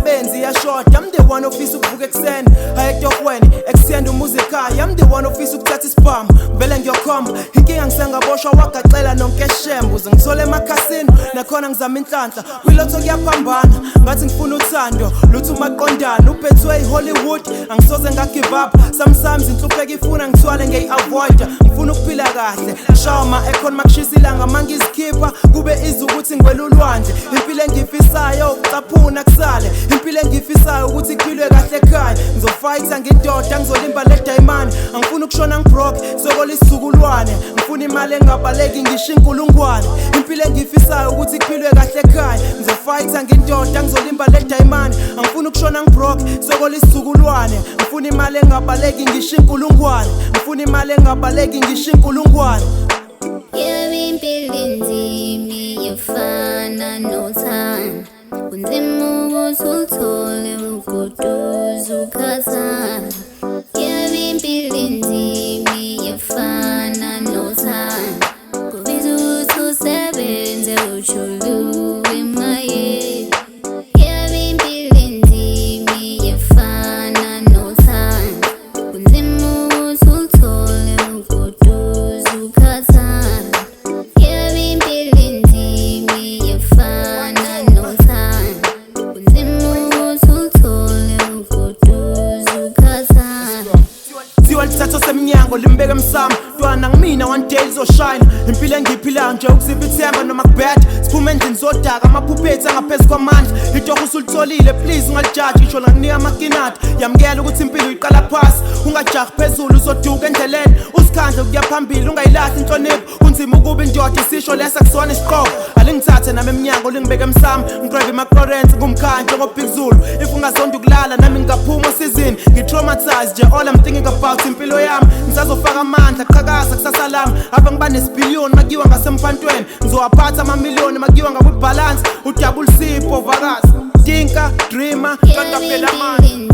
imisebenzi iyashoda. I'm the one ofisa ukuvuka ekuseni ayetohweni extend umuzi ekhaya. I'm the one ofisa ukuthatha isibhamu vele ngiyokhomba inkinga ngisengaboshwa wagaxela nonkeshembu uze ngithole emakhasini nakhona ngizama inhlanhla kwilotho kuyaphambana ngathi ngifuna uthando lutho umaqondana uphethwe eHollywood angisoze ngagive up. Sometimes inhlupheko ifuna ngithwale ngiyi-avoida ngifuna ukuphila kahle ngishawa ama-econ makushisa ilanga mangizikhipha kube izi ukuthi ngwele ulwandle. Impilo engiyifisayo ukucaphuna kusale impilo engiyifisayo ukuthi kuphilwe kahle ekhaya. Ngizofayitha ngindoda ngizolimba le dayimani angifuni ukushona ngibroke sokola isizukulwane ngifuna imali engabaleki ngisho inkulungwane. Impilo engiyifisayo ukuthi kuphilwe kahle ekhaya. Ngizofayitha ngindoda ngizolimba le dayimani angifuni ukushona ngibroke sokola isizukulwane ngifuna imali engabaleki ngisho inkulungwane ngifuna imali engabaleki ngisho inkulungwane. Impilo inzima iyafana nothando kunzima ukuthi uthole ugoduza ukhathana. Impilo inzima iyafana nothando kubiza ukuthi usebenze ujuluke emayeni. Impilo inzima iyafana nothando kunzima ukuthi uthole ugoduza ukhathana. Impilo inzima iyafana nothando kunzima ukuthi uthole ugoduza ukhathana. Thiwa lithatho semnyango limbeke emsamo ntwana ngimina one day lizoshine. Impilo engiyiphilayo nje ukuzipha ithemba noma kubheda siphume endlini zodaka amaphuphethi angaphezu kwamandla. Itoho usulitholile please ungalijaji ngisho ngakunika amakinati. Yamukela ukuthi impilo uyiqala phasi ungajahi phezulu uzoduka endleleni usikhandle ukuya phambili ungayilahli inhlonipho. Kunzima ukuba indoda isisho lesa kusona isiqoko alingithathe nami emnyango lingibeke emsamo ngigrave ima-currents ngumkhandle ngobhig Zulu. If ungazonda ukulala nami ngingaphuma osizini ngi-traumatized nje all I'm thinking about impilo yami. Ngisazofaka amandla qhakaza kusasa lami ave ngiba nesibhiliyoni makiwa ngasemphantweni ngizowaphatha amamiliyoni makiwa ngakwi-balance udouble C povakazi tinka dreamer qeda phela manje.